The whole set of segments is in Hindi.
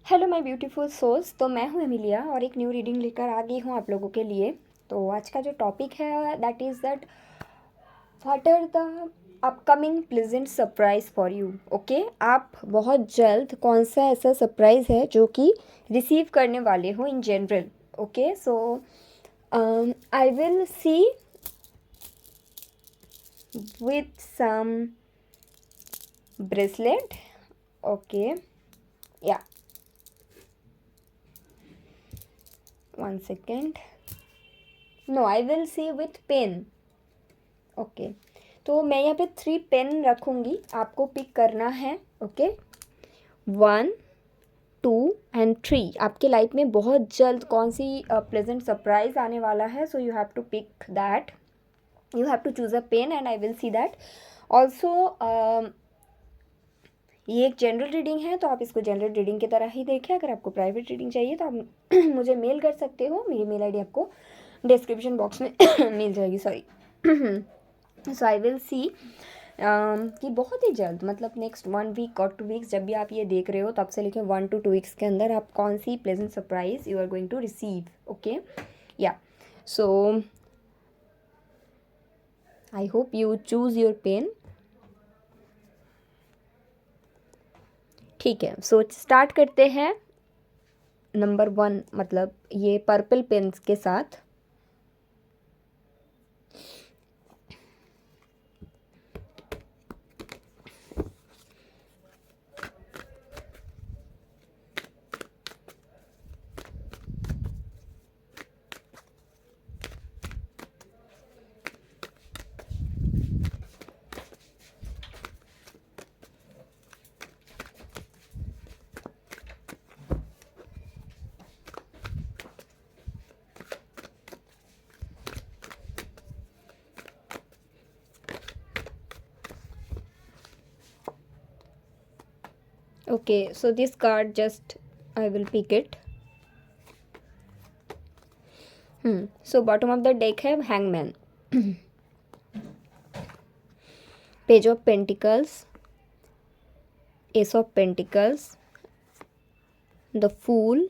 Hello my beautiful souls. तो मैं हूँ एमिलिया और एक न्यू रीडिंग लेकर आ गई हूँ आप लोगों के लिए। तो आज का जो टॉपिक है that is that what are the upcoming pleasant surprise for you. Okay, आप बहुत जल्द कौन सा ऐसा सरप्राइज है जो कि रिसीव करने वाले हो in general. Okay, so I will see with some bracelet. Okay, या 1 second. No, I will see with pen. Okay, तो मैं यहाँ पे 3 पेन रखूँगी, आपको पिक करना है। ओके, 1, 2 एंड 3 आपके लाइफ में बहुत जल्द कौन सी प्लेजेंट सरप्राइज आने वाला है। So you have to pick that, you have to choose a pen and I will see that also. ये एक जनरल रीडिंग है तो आप इसको जनरल रीडिंग की तरह ही देखें। अगर आपको प्राइवेट रीडिंग चाहिए तो आप मुझे मेल कर सकते हो। मेरी मेल आईडी आपको डिस्क्रिप्शन बॉक्स में मिल जाएगी। सॉरी। सो आई विल सी कि बहुत ही जल्द, मतलब नेक्स्ट 1 वीक और 2 वीक्स, जब भी आप ये देख रहे हो तब से लेकर 1 to 2 वीक्स के अंदर आप कौन सी pleasant surprise you are going to receive. Okay, yeah so I hope you choose your pen. ठीक है, सो स्टार्ट करते हैं। नंबर 1 मतलब ये पर्पल पेन्स के साथ। Okay, so this card, just I will pick it. So bottom of the deck है Hangman, Page of Pentacles, Ace of Pentacles, the Fool,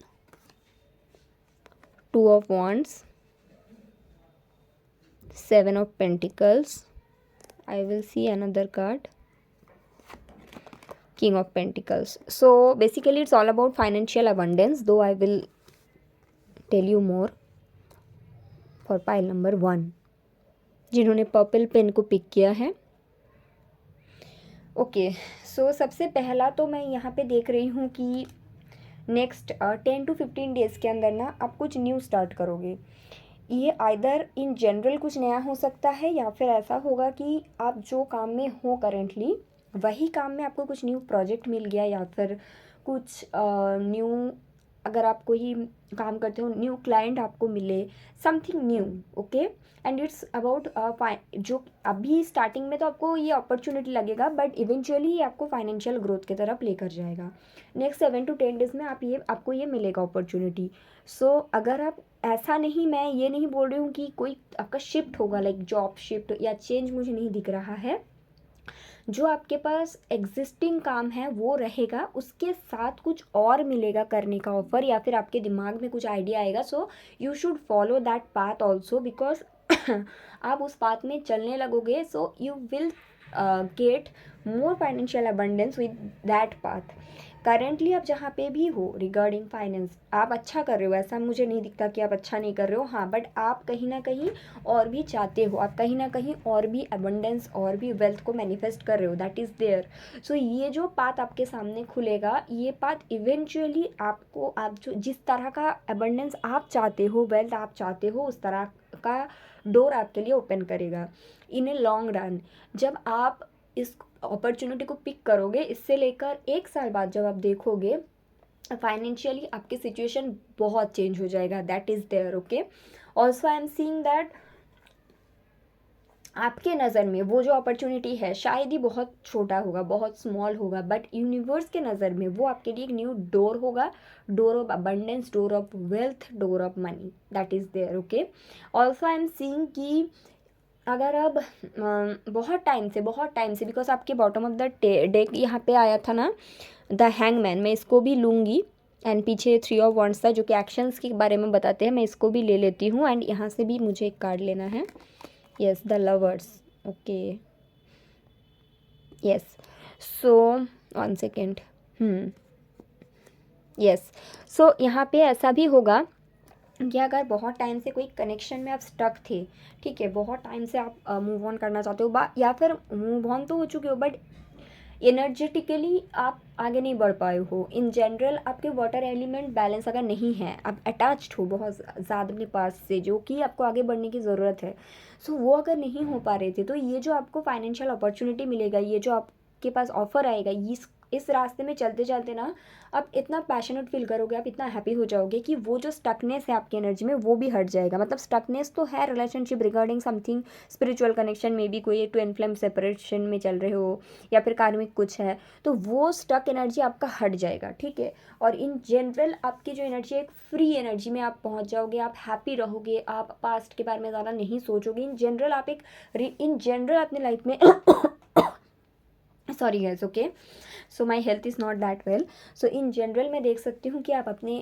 Two of Wands, Seven of Pentacles. I will see another card, King of Pentacles. So basically it's all about financial abundance, though I will tell you more for pile number 1 जिन्होंने पर्पल पेन को पिक किया है। ओके, सो सबसे पहला तो मैं यहाँ पे देख रही हूँ कि नेक्स्ट 10 to 15 डेज़ के अंदर ना आप कुछ न्यू स्टार्ट करोगे। ये आइदर इन जनरल कुछ नया हो सकता है या फिर ऐसा होगा कि आप जो काम में हो करेंटली वही काम में आपको कुछ न्यू प्रोजेक्ट मिल गया, या फिर कुछ न्यू, अगर आप कोई काम करते हो न्यू क्लाइंट आपको मिले, something new. Okay, and it's about जो अभी स्टार्टिंग में तो आपको ये अपॉर्चुनिटी लगेगा, बट इवेंचुअली ये आपको फाइनेंशियल ग्रोथ की तरफ लेकर जाएगा। नेक्स्ट 7 to 10 डेज़ में आपको ये मिलेगा अपॉर्चुनिटी। सो अगर आप ऐसा नहीं, मैं ये नहीं बोल रही हूँ कि कोई आपका शिफ्ट होगा, लाइक जॉब शिफ्ट या चेंज मुझे नहीं दिख रहा है। जो आपके पास एग्जिस्टिंग काम है वो रहेगा, उसके साथ कुछ और मिलेगा करने का ऑफर, या फिर आपके दिमाग में कुछ आइडिया आएगा। So you should follow that path also, because आप उस पाथ में चलने लगोगे। So you will get more financial abundance with that path. Currently आप जहाँ पे भी हो रिगार्डिंग फाइनेंस, आप अच्छा कर रहे हो, ऐसा मुझे नहीं दिखता कि आप अच्छा नहीं कर रहे हो। हाँ, बट आप कहीं ना कहीं और भी चाहते हो, आप कहीं ना कहीं और भी अबंडेंस और भी वेल्थ को मैनिफेस्ट कर रहे हो, दैट इज़ देयर। सो ये जो पाथ आपके सामने खुलेगा, ये पाथ इवेंचुअली आपको, आप जो जिस तरह का अबंडेंस आप चाहते हो, वेल्थ आप चाहते हो, उस तरह का डोर आपके लिए ओपन करेगा इन ए लॉन्ग रन। जब आप इस अपॉर्चुनिटी को पिक करोगे, इससे लेकर 1 साल बाद जब आप देखोगे, फाइनेंशियली आपकी सिचुएशन बहुत चेंज हो जाएगा, that is there. Okay, also I am seeing that आपके नज़र में वो जो अपॉर्चुनिटी है शायद ही बहुत छोटा होगा, बहुत स्मॉल होगा, बट यूनिवर्स के नज़र में वो आपके लिए एक न्यू डोर होगा, door of abundance, door of wealth, door of money, that is there. Okay, also I am seeing कि अगर अब बहुत टाइम से बिकॉज आपके बॉटम ऑफ द डेक यहाँ पे आया था ना द हैंगमैन, मैं इसको भी लूँगी। एंड पीछे 3 ऑफ वॉन्ड्स था जो कि एक्शंस के बारे में बताते हैं। मैं इसको भी ले लेती हूँ एंड यहाँ से भी मुझे एक कार्ड लेना है। Yes, the lovers. Okay, yes. So 1 second. Yes, so यहाँ पे ऐसा भी होगा कि अगर बहुत टाइम से कोई कनेक्शन में आप स्टक थे, ठीक है, बहुत टाइम से आप मूव ऑन करना चाहते हो या फिर मूव ऑन तो हो चुके हो बट एनर्जेटिकली आप आगे नहीं बढ़ पाए हो। इन जनरल आपके वाटर एलिमेंट बैलेंस अगर नहीं है, आप अटैच्ड हो बहुत ज़्यादा अपने पास से जो कि आपको आगे बढ़ने की ज़रूरत है, सो वो अगर नहीं हो पा रहे थे, तो ये जो आपको फाइनेंशियल अपॉर्चुनिटी मिलेगा, ये जो आपके पास ऑफर आएगा, इस रास्ते में चलते चलते ना आप इतना पैशनेट फील करोगे, आप इतना हैप्पी हो जाओगे कि वो जो स्टकनेस है आपकी एनर्जी में वो भी हट जाएगा। मतलब स्टकनेस तो है relationship regarding something spiritual connection में भी, कोई ट्विन फ्लेम सेपरेशन में चल रहे हो या फिर कार्मिक कुछ है, तो वो स्टक एनर्जी आपका हट जाएगा, ठीक है। और इन जनरल आपकी जो एनर्जी है एक फ्री एनर्जी में आप पहुंच जाओगे, आप हैप्पी रहोगे, आप पास्ट के बारे में ज़्यादा नहीं सोचोगे। इन जनरल आप इन जनरल अपने लाइफ में sorry guys, okay, so my health is not that well. So in general मैं देख सकती हूँ कि आप अपने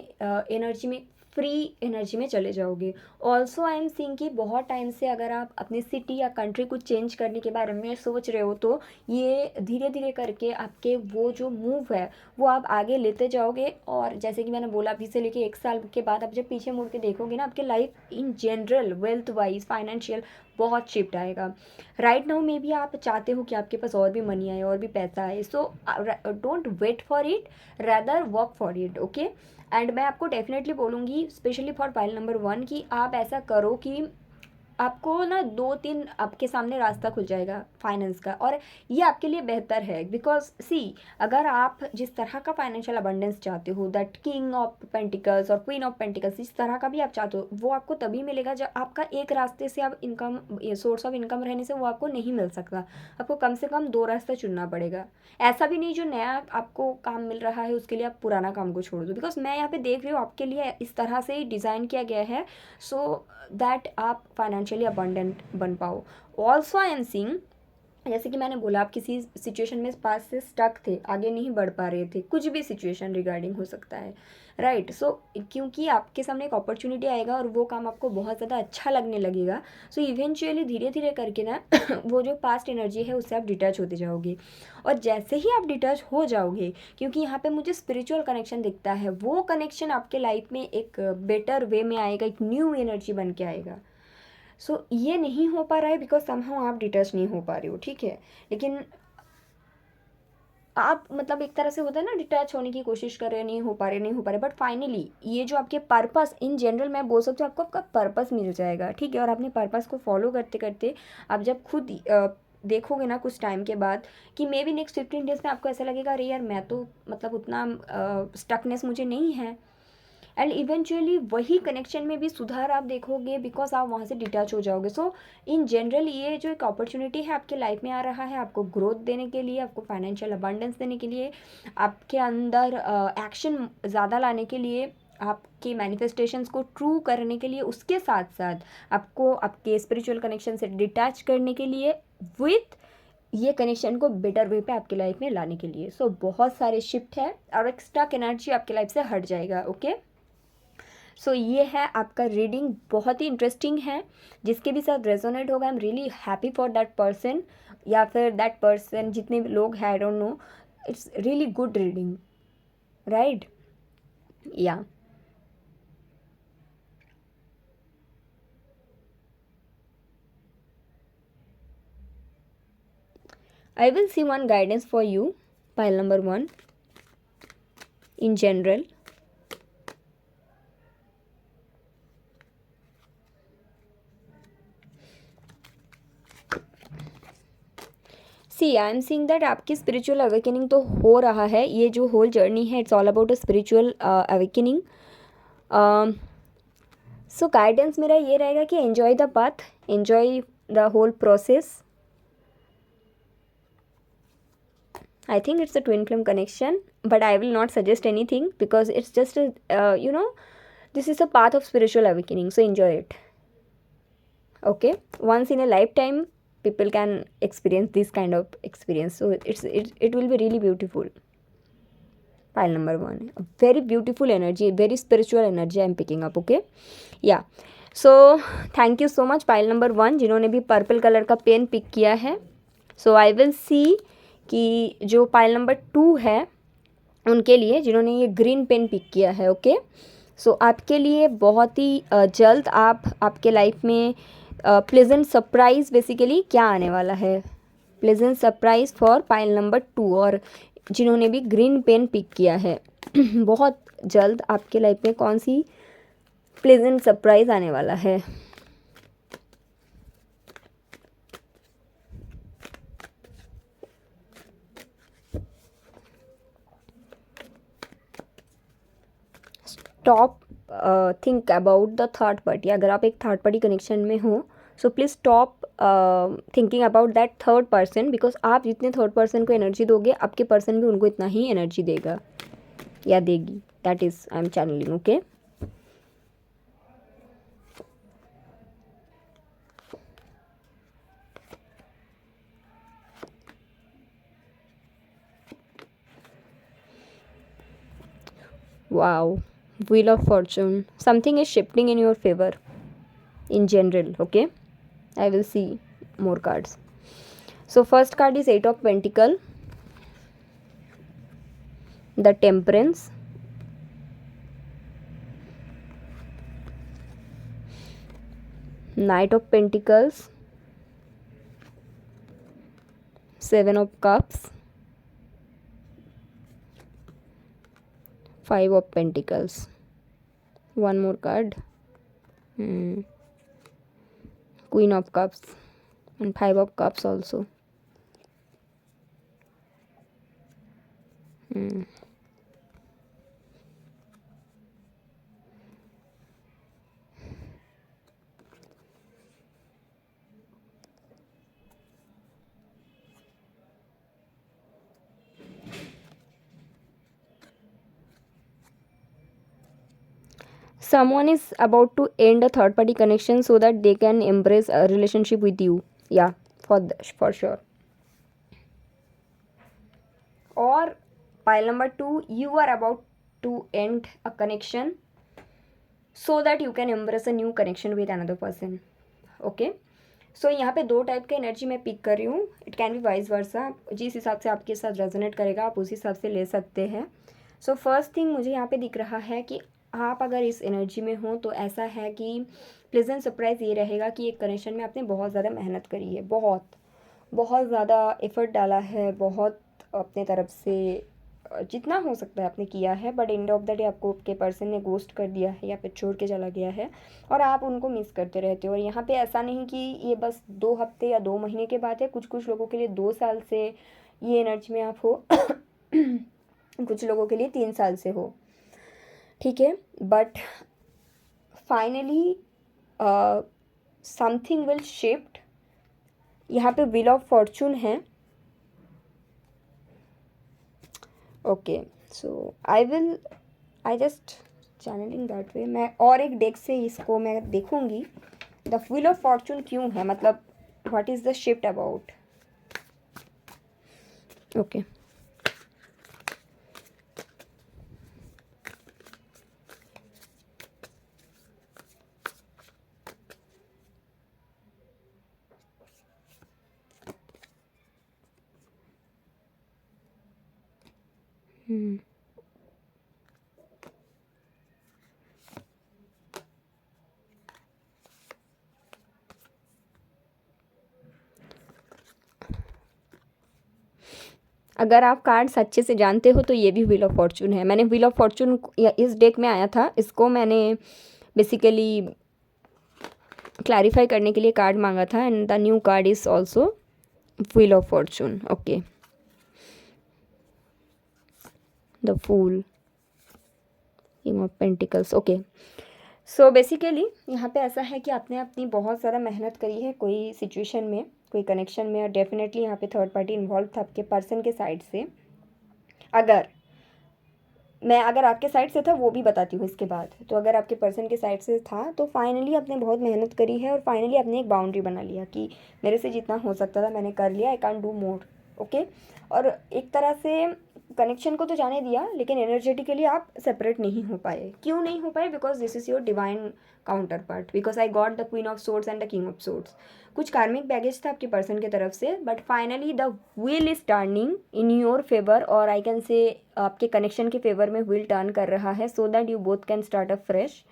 एनर्जी में फ्री एनर्जी में चले जाओगे। ऑल्सो आई एम सीइंग कि बहुत टाइम से अगर आप अपनी सिटी या कंट्री को चेंज करने के बारे में सोच रहे हो, तो ये धीरे धीरे करके आपके वो जो मूव है वो आप आगे लेते जाओगे। और जैसे कि मैंने बोला, अभी से लेके 1 साल के बाद आप जब पीछे मुड़ के देखोगे ना, आपके life in general wealth wise financial बहुत शिफ्ट आएगा। राइट नाउ मे बी आप चाहते हो कि आपके पास और भी मनी आए और भी पैसा आए, so don't wait for it, rather work for it, okay. And मैं आपको डेफिनेटली बोलूँगी स्पेशली फॉर पाइल नंबर 1 कि आप ऐसा करो कि आपको ना 2-3 आपके सामने रास्ता खुल जाएगा फाइनेंस का, और ये आपके लिए बेहतर है। बिकॉज सी, अगर आप जिस तरह का फाइनेंशियल अबंडेंस चाहते हो, दैट किंग ऑफ पेंटिकल्स और क्वीन ऑफ पेंटिकल्स, इस तरह का भी आप चाहते हो, वो आपको तभी मिलेगा जब आपका एक रास्ते से आप इनकम, सोर्स ऑफ इनकम रहने से वो आपको नहीं मिल सकता। आपको कम से कम 2 रास्ता चुनना पड़ेगा। ऐसा भी नहीं जो नया आपको काम मिल रहा है उसके लिए आप पुराना काम को छोड़ दो, बिकॉज मैं यहाँ पे देख रही हूँ आपके लिए इस तरह से ही डिज़ाइन किया गया है सो दैट आप फाइनेंशियली अबंडेंट बन पाओ। ऑल्सो आई एम सीइंग, जैसे कि मैंने बोला, आप किसी सिचुएशन में पास से स्टक थे, आगे नहीं बढ़ पा रहे थे, कुछ भी सिचुएशन रिगार्डिंग हो सकता है, राइट। सो क्योंकि आपके सामने एक अपॉर्चुनिटी आएगा और वो काम आपको बहुत ज़्यादा अच्छा लगने लगेगा, सो इवेंचुअली धीरे धीरे करके ना वो जो पास्ट एनर्जी है उससे आप डिटैच होते जाओगे। और जैसे ही आप डिटैच हो जाओगे, क्योंकि यहाँ पे मुझे स्पिरिचुअल कनेक्शन दिखता है, वो कनेक्शन आपके लाइफ में एक बेटर वे में आएगा, एक न्यू एनर्जी बन के आएगा। सो ये नहीं हो पा रहा है बिकॉज समहाउ आप डिटैच नहीं हो पा रहे हो, ठीक है। लेकिन आप मतलब एक तरह से होता है ना, डिटैच होने की कोशिश कर रहे हैं, नहीं हो पा रहे, बट फाइनली ये जो आपके पर्पस, इन जनरल मैं बोल सकती हूँ आपको आपका पर्पस मिल जाएगा, ठीक है। और अपने पर्पस को फॉलो करते करते आप जब खुद देखोगे ना कुछ टाइम के बाद कि मे बी नेक्स्ट 15 डेज में आपको ऐसा लगेगा, अरे यार मैं तो मतलब उतना स्टकनेस मुझे नहीं है। एंड इवेंचुअली वही कनेक्शन में भी सुधार आप देखोगे बिकॉज आप वहाँ से डिटैच हो जाओगे। सो इन जनरल ये जो एक अपॉर्चुनिटी है आपके लाइफ में आ रहा है, आपको ग्रोथ देने के लिए, आपको फाइनेंशियल अबंडेंस देने के लिए, आपके अंदर एक्शन ज़्यादा लाने के लिए, आपके मैनिफेस्टेशंस को ट्रू करने के लिए, उसके साथ साथ आपको आपके स्पिरिचुअल कनेक्शन से डिटैच करने के लिए, विथ ये कनेक्शन को बेटर वे पे आपके लाइफ में लाने के लिए। सो बहुत सारे शिफ्ट है और एक स्टक एनर्जी आपके लाइफ से हट जाएगा, ओके। सो ये है आपका रीडिंग, बहुत ही इंटरेस्टिंग है। जिसके भी साथ रेजोनेट होगा, I am really happy for that person, या फिर दैट पर्सन जितने भी लोग हैं, I don't know, it's really good reading, right, या। I will see one guidance for you, pile number 1, in general. See, I am seeing that आपकी स्पिरिचुअल अवेकनिंग तो हो रहा है, ये जो होल जर्नी है it's all about a spiritual awakening. So guidance मेरा ये रहेगा कि enjoy the path, enjoy the whole process. I think it's a twin flame connection, but I will not suggest anything because it's just a, this is a path of spiritual awakening. So enjoy it. Okay, once in a lifetime, people can experience this kind of experience. So it will be really beautiful. Pile number 1, very beautiful energy, very spiritual energy I am picking up. Okay, yeah so thank you so much pile number 1 जिन्होंने भी पर्पल कलर का पेन पिक किया है. सो आई विल सी कि जो पाइल नंबर 2 है उनके लिए जिन्होंने ये ग्रीन पेन पिक किया है. ओके, सो आपके लिए बहुत ही जल्द आपके लाइफ में प्लेजेंट सरप्राइज़ बेसिकली क्या आने वाला है. Pleasant surprise for pile number 2 और जिन्होंने भी ग्रीन पेन पिक किया है बहुत जल्द आपके लाइफ में कौन सी प्लेजेंट सरप्राइज़ आने वाला है. Stop think about the third party. अगर आप एक थर्ड पार्टी कनेक्शन में हो so please stop thinking about that third person, because आप जितने थर्ड पर्सन को एनर्जी दोगे आपके पर्सन भी उनको इतना ही एनर्जी देगा या देगी. That is I am channelling. Okay, wow, wheel of fortune, something is shifting in your favor in general. Okay, I will see more cards. So first card is 8 of pentacle, the temperance, knight of pentacles, 7 of cups, 5 of pentacles. One more card, queen of cups and 5 of cups also. Someone is about to end a third party connection so that they can embrace a relationship with you. Yeah, for sure. Or pile number 2, you are about to end a connection so that you can embrace a new connection with another person. Okay, सो यहाँ पे 2 टाइप के एनर्जी मैं पिक कर रही हूँ. It can be vice versa, जिस हिसाब से आपके साथ रेजोनेट करेगा आप उस हिसाब से ले सकते हैं. सो फर्स्ट थिंग मुझे यहाँ पे दिख रहा है कि आप अगर इस एनर्जी में हो तो ऐसा है कि प्लेजेंट सरप्राइज़ ये रहेगा कि एक कनेक्शन में आपने बहुत ज़्यादा मेहनत करी है, बहुत ज़्यादा एफर्ट डाला है, बहुत अपने तरफ से जितना हो सकता है आपने किया है, but end of the day आपको आपके पर्सन ने गोस्ट कर दिया है या फिर छोड़ के चला गया है और आप उनको मिस करते रहते हो. और यहाँ पे ऐसा नहीं कि ये बस 2 हफ्ते या 2 महीने के बाद है, कुछ लोगों के लिए 2 साल से ये एनर्जी में आप हो कुछ लोगों के लिए 3 साल से हो. ठीक है, but finally something will shift. यहाँ पे व्हील ऑफ फॉर्चून है. Okay, so I just channelling that way. मैं और एक डेक से इसको मैं देखूंगी द व्हील ऑफ फॉर्चून क्यों है, मतलब what is the shift about. Okay, अगर आप कार्ड्स अच्छे से जानते हो तो ये भी व्हील ऑफ फॉर्चून है. मैंने व्हील ऑफ फॉर्चून इस डेक में आया था, इसको मैंने बेसिकली क्लैरिफाई करने के लिए कार्ड मांगा था. And the new card is also wheel of fortune. Okay, the fool, king of pentacles. Okay, so basically यहाँ पे ऐसा है कि आपने अपनी बहुत ज़्यादा मेहनत करी है कोई सिचुएशन में, कोई कनेक्शन में, और डेफिनेटली यहाँ पे थर्ड पार्टी इन्वॉल्व था आपके पर्सन के साइड से. अगर आपके साइड से था वो भी बताती हूँ इसके बाद. तो अगर आपके पर्सन के साइड से था तो फाइनली आपने बहुत मेहनत करी है और फाइनली आपने एक बाउंड्री बना लिया कि मेरे से जितना हो सकता था मैंने कर लिया, I can't do more. Okay, और एक तरह से कनेक्शन को तो जाने दिया, लेकिन एनर्जेटिकली आप सेपरेट नहीं हो पाए। क्यों नहीं हो पाए? Because this is your divine counter part, because I got the queen of swords and the king of swords. कुछ कार्मिक बैगेज था आपके पर्सन की तरफ से, but finally the wheel is turning in your favour, और आई कैन से आपके कनेक्शन के फेवर में व्हील टर्न कर रहा है, so that you both can start a fresh.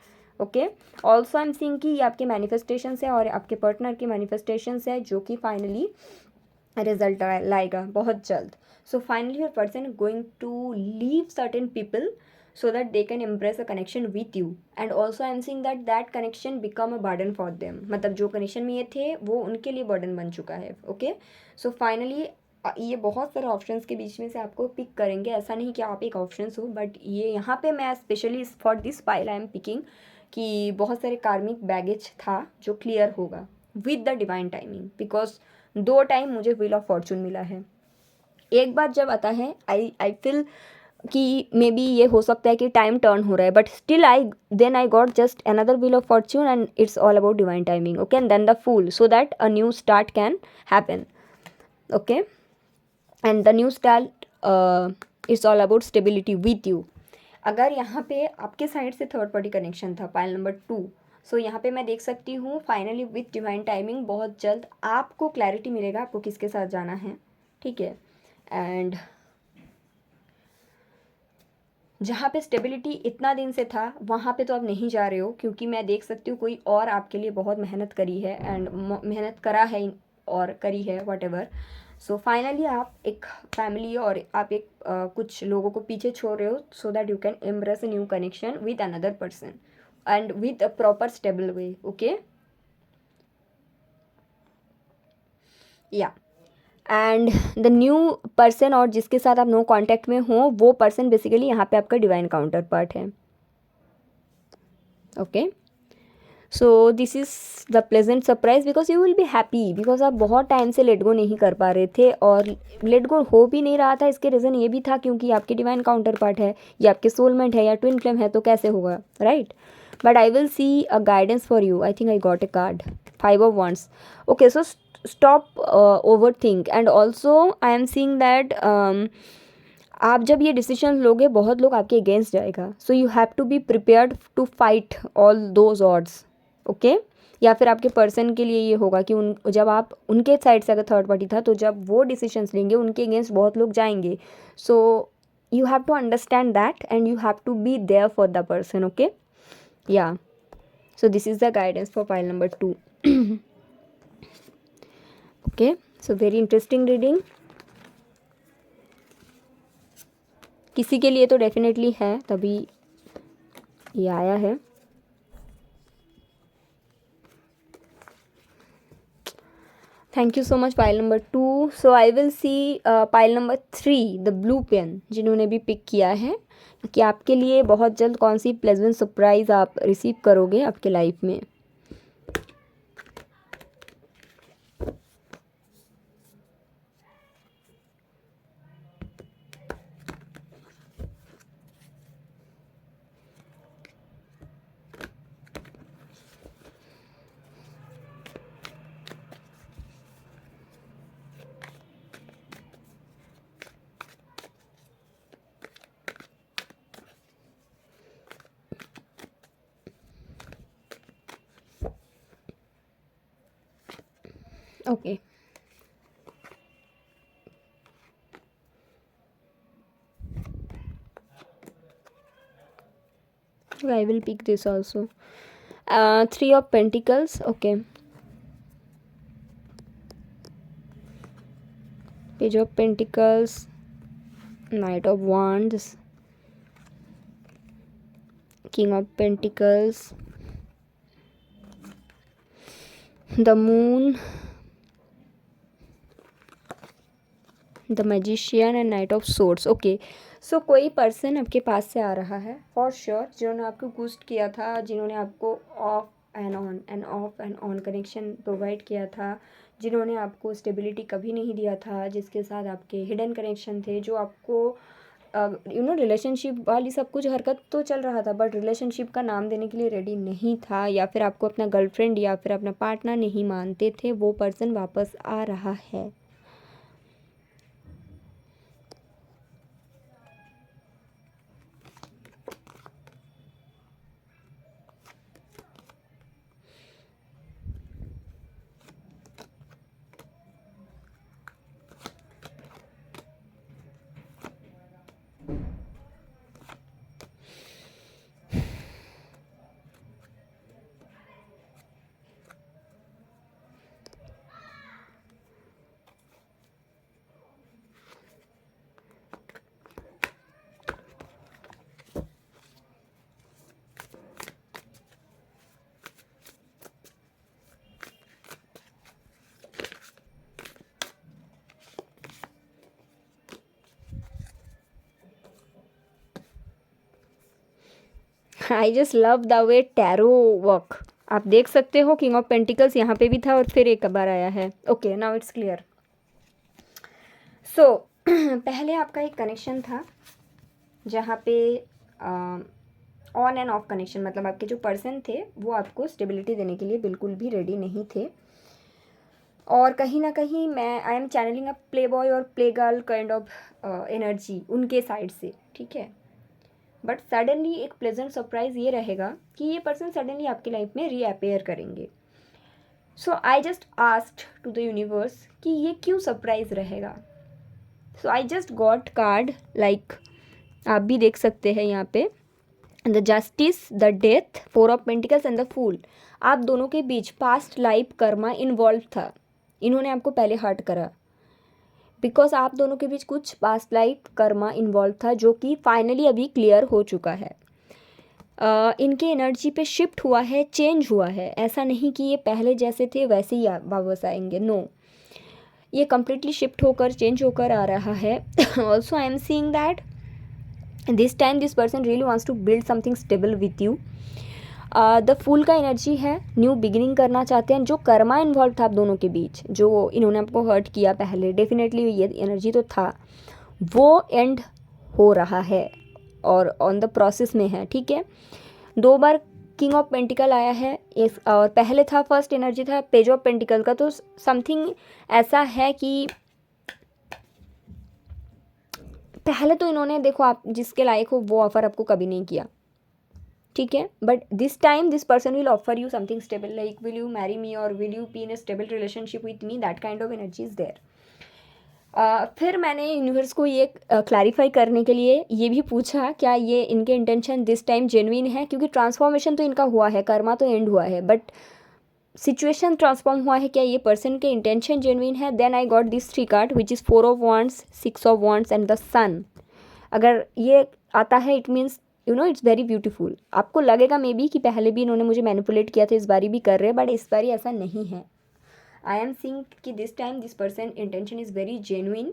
Okay, also I am seeing कि ये आपके मैनिफेस्टेशंस है और आपके पार्टनर के मैनिफेस्टेशंस है, जो कि फाइनली रिजल्ट लाएगा बहुत जल्द। So finally your person is going to leave certain people so that they can embrace a connection with you, and also I am seeing that that connection become a burden for them, मतलब जो कनेक्शन में ये थे वो उनके लिए बर्डन बन चुका है। ओके, सो फाइनली ये बहुत सारे ऑप्शंस के बीच में से आपको पिक करेंगे, ऐसा नहीं कि आप एक ऑप्शंस हो, बट ये यहाँ पे मैं specially for this pile I am picking कि बहुत सारे कार्मिक बैगेज था जो क्लियर होगा with the divine timing, because 2 time मुझे व्हील ऑफ फॉर्चून मिला है। एक बार जब आता है आई फील कि मे बी ये हो सकता है कि टाइम टर्न हो रहा है, but still I got just another wheel of fortune and it's all about divine timing. Okay, and then the fool, so that a new start can happen. Okay, and the new start it's all about stability with you. अगर यहाँ पे आपके साइड से थर्ड पार्टी कनेक्शन था, पाइल नंबर 2, सो यहाँ पे मैं देख सकती हूँ फाइनली विथ डिवाइन टाइमिंग बहुत जल्द आपको क्लैरिटी मिलेगा आपको किसके साथ जाना है। ठीक है, एंड जहाँ पे स्टेबिलिटी इतना दिन से था वहाँ पे तो आप नहीं जा रहे हो, क्योंकि मैं देख सकती हूँ कोई और आपके लिए बहुत मेहनत करी है एंड मेहनत करा है और करी है वट एवर। सो फाइनली आप एक फैमिली और आप एक कुछ लोगों को पीछे छोड़ रहे हो, so that you can embrace a new connection with another person and with a proper stable way. Okay, या एंड द न्यू पर्सन और जिसके साथ आप नो कांटेक्ट में हो वो पर्सन बेसिकली यहाँ पे आपका डिवाइन काउंटर पार्ट है। Okay, so this is the pleasant surprise because you will be happy, because आप बहुत टाइम से लेट गो नहीं कर पा रहे थे और लेट गो हो भी नहीं रहा था। इसके रीज़न ये भी था क्योंकि आपके डिवाइन काउंटर पार्ट है या आपके सोलमेट है या ट्विन फ्लेम है, तो कैसे होगा, right? But I will C a guidance for you. I think I got a card, 5 of wands. Okay, so stop overthink, and also I am seeing that आप जब ये डिसीजन लोगे बहुत लोग आपके अगेंस्ट जाएगा, so you have to be prepared to fight all those odds. Okay, या फिर आपके पर्सन के लिए ये होगा कि जब आप उनके साइड से अगर थर्ड पार्टी था तो जब वो डिसीजंस लेंगे उनके अगेंस्ट बहुत लोग जाएंगे, so you have to understand that and you have to be there for the person. Okay, या so this is the guidance for pile number 2. Okay, so very interesting reading. किसी के लिए तो डेफिनेटली है, तभी ये आया है। Thank you so much pile number 2। So I will see pile number 3, the blue pen, जिन्होंने भी पिक किया है कि आपके लिए बहुत जल्द कौन सी प्लेजेंट सरप्राइज आप रिसीव करोगे आपके लाइफ में। Okay, I will pick this also. 3 of Pentacles. Okay, Page of Pentacles, Knight of Wands, King of Pentacles, the Moon, the magician and knight of swords. Okay, so कोई पर्सन आपके पास से आ रहा है फॉर श्योर, जिन्होंने आपको बूस्ट किया था, जिन्होंने आपको of and on connection provide किया था, जिन्होंने आपको स्टेबिलिटी कभी नहीं दिया था, जिसके साथ आपके हिडन कनेक्शन थे, जो आपको रिलेशनशिप वाली सब कुछ हरकत तो चल रहा था बट रिलेशनशिप का नाम देने के लिए रेडी नहीं था, या फिर आपको अपना गर्लफ्रेंड या फिर अपना पार्टनर नहीं मानते थे, वो पर्सन वापस आ रहा है। I just love the way tarot work. आप देख सकते हो किंग ऑफ पेंटिकल्स यहाँ पे भी था और फिर एक बार आया है। Okay, now it's clear. So पहले आपका एक कनेक्शन था जहाँ पे ऑन एंड ऑफ कनेक्शन, मतलब आपके जो पर्सन थे वो आपको स्टेबिलिटी देने के लिए बिल्कुल भी रेडी नहीं थे, और कहीं ना कहीं मैं I am channeling a play boy और play girl kind of energy उनके साइड से, ठीक है। बट सडनली एक प्लेजेंट सरप्राइज़ ये रहेगा कि ये पर्सन सडनली आपकी लाइफ में रीअपेयर करेंगे। So I just asked to the universe कि ये क्यों सरप्राइज रहेगा। So I just got card like आप भी देख सकते हैं यहाँ पे, the justice, the death, 4 of pentacles and the fool. आप दोनों के बीच पास्ट लाइफ कर्मा इन्वॉल्व था, इन्होंने आपको पहले हर्ट करा, बिकॉज आप दोनों के बीच कुछ पास्ट लाइफ कर्मा इन्वॉल्व था जो कि फाइनली अभी क्लियर हो चुका है। इनके एनर्जी पे शिफ्ट हुआ है, चेंज हुआ है, ऐसा नहीं कि ये पहले जैसे थे वैसे ही वापस आएंगे, नो, ये कम्प्लीटली शिफ्ट होकर चेंज होकर आ रहा है। Also I am seeing that this time this person really wants to build something stable with you. The fool का एनर्जी है, न्यू बिगिनिंग करना चाहते हैं। जो कर्मा इन्वॉल्व था आप दोनों के बीच, जो इन्होंने आपको हर्ट किया पहले, डेफिनेटली ये एनर्जी तो था, वो एंड हो रहा है और ऑन द प्रोसेस में है, ठीक है। 2 बार किंग ऑफ पेंटिकल आया है इस, और पहले था फर्स्ट एनर्जी था पेज ऑफ पेंटिकल का। तो समथिंग ऐसा है कि पहले तो इन्होंने देखो आप जिसके लायक हो वो ऑफर आपको कभी नहीं किया, ठीक है। But this time this person will offer you something stable, like will you marry me और will you be in a stable relationship with me, that kind of energy is there. फिर मैंने यूनिवर्स को ये क्लैरिफाई करने के लिए ये भी पूछा क्या ये इनके इंटेंशन दिस टाइम जेन्युइन है, क्योंकि ट्रांसफॉर्मेशन तो इनका हुआ है, कर्मा तो एंड हुआ है, बट सिचुएशन ट्रांसफॉर्म हुआ है, क्या ये पर्सन के इंटेंशन जेन्युइन है। Then I got this 3 card which is 4 of wands, 6 of wands and the sun. अगर ये आता है it means you know it's very beautiful. आपको लगेगा मे बी कि पहले भी इन्होंने मुझे मैनिपुलेट किया था, इस बारी भी कर रहे हैं, बट इस बारी ऐसा नहीं है। आई एम सीइंग कि this time this person intention is very genuine.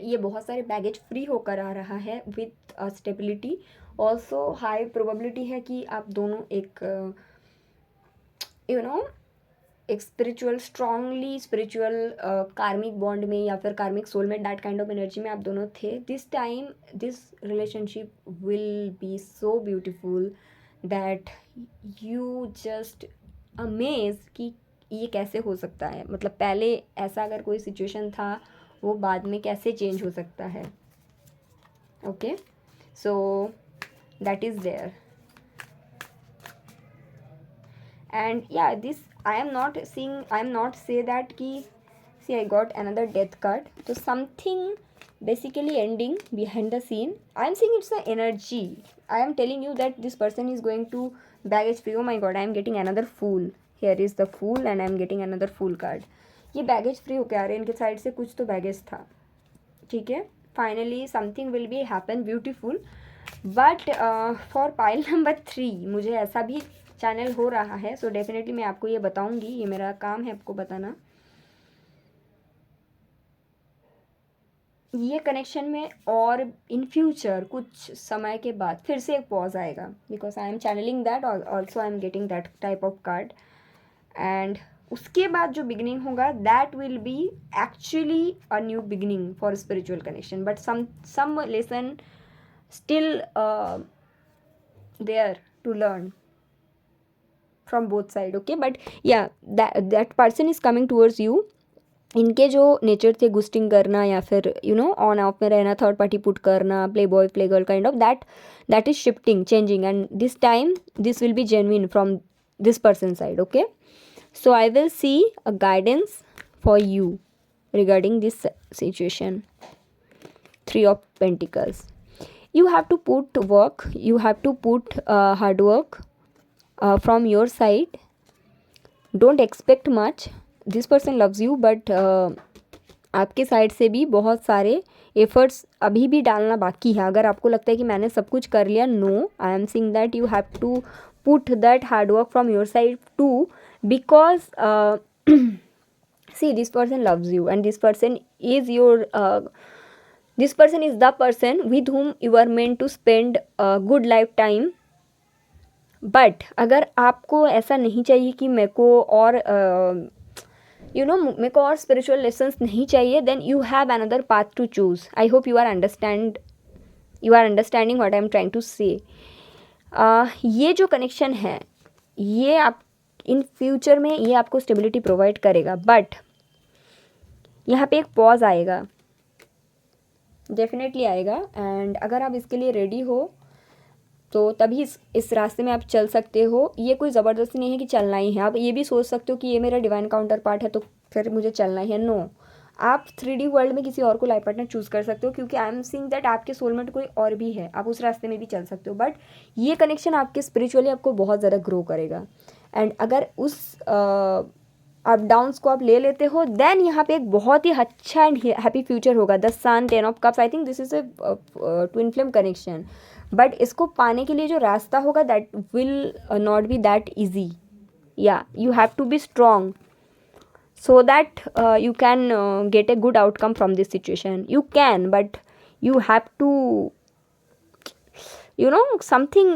ये बहुत सारे बैगेज फ्री होकर आ रहा है with stability. Also high probability है कि आप दोनों एक यू नो एक स्पिरिचुअल स्ट्रांगली स्पिरिचुअल कार्मिक बॉन्ड में या फिर कार्मिक soulmate that kind of energy में आप दोनों थे। This time this relationship will be so beautiful that you just amaze कि ये कैसे हो सकता है, मतलब पहले ऐसा अगर कोई सिचुएशन था वो बाद में कैसे चेंज हो सकता है। Okay, so that is there and yeah this I am not seeing, I am not say that ki see I got another death card, so something basically ending behind the scene. I am seeing it's the energy. I am telling you that this person is going to baggage free. Oh my god, I am getting another fool. Here is the fool and I am getting another fool card. ये बैगेज फ्री होके आ रहे हैं, इनके साइड से कुछ तो बैगेज था, ठीक है। Finally something will be happen beautiful, but for pile number 3 मुझे ऐसा भी चैनल हो रहा है, सो डेफिनेटली मैं आपको ये बताऊंगी, ये मेरा काम है आपको बताना। ये कनेक्शन में और इन फ्यूचर कुछ समय के बाद फिर से एक पॉज आएगा, because I am channelling that, also I am getting that type of card, and उसके बाद जो बिगिनिंग होगा that will be actually a new beginning for spiritual connection, but some lesson still there to learn from both side, okay, but yeah that person is coming towards you. इनके जो नेचर थे गुस्टिंग करना या फिर यू नो ऑन ऑफ में रहना, थर्ड पार्टी पुट करना, play boy play girl kind of that is shifting changing, and this time this will B genuine from this person side, okay. So I will C a guidance for you regarding this situation. 3 of Pentacles. You have to put work, you have to put hard work from your side. Don't expect much. This person loves you, but आपके साइड से भी बहुत सारे एफर्ट्स अभी भी डालना बाकी है. अगर आपको लगता है कि मैंने सब कुछ कर लिया, no, I am saying that you have to put that hard work from your side too, because see, this person loves you, and this person is your this person is the person with whom you are meant to spend a good lifetime, but अगर आपको ऐसा नहीं चाहिए कि मेरे को और मेरे को और स्पिरिचुअल लेसन्स नहीं चाहिए, then you have another path to choose. I hope you are understanding what I am trying to say. ये जो कनेक्शन है, ये आप इन फ्यूचर में ये आपको स्टेबिलिटी प्रोवाइड करेगा, बट यहाँ पे एक पॉज आएगा, डेफिनेटली आएगा. एंड अगर आप इसके लिए रेडी हो तो तभी इस रास्ते में आप चल सकते हो. ये कोई ज़बरदस्ती नहीं है कि चलना ही है. आप ये भी सोच सकते हो कि ये मेरा डिवाइन काउंटर पार्ट है तो फिर मुझे चलना ही है. नो, आप 3D वर्ल्ड में किसी और को लाइफ पार्टनर चूज़ कर सकते हो, क्योंकि आई एम सीइंग दैट आपके सोलमेट कोई और भी है. आप उस रास्ते में भी चल सकते हो, बट ये कनेक्शन आपके स्पिरिचुअली आपको बहुत ज़्यादा ग्रो करेगा. एंड अगर उस अप डाउन्स को आप ले लेते हो, देन यहाँ पे एक बहुत ही अच्छा एंड हैप्पी फ्यूचर होगा. The sun, 10 of cups, I think this is a twin flame connection. But इसको पाने के लिए जो रास्ता होगा, that will not be that easy. Yeah you have to be strong so that you can get a good outcome from this situation. You can, but you have to, something,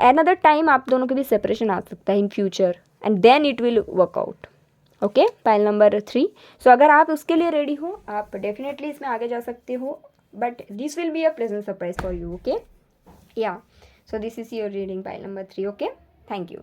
another time आप दोनों के भी separation आ सकता है in future, and then it will work out. Okay, pile number 3. सो अगर आप उसके लिए रेडी हो, आप डेफिनेटली इसमें आगे जा सकते हो, but this will be a pleasant surprise for you. Okay, yeah, so this is your reading, pile number 3. Okay, thank you.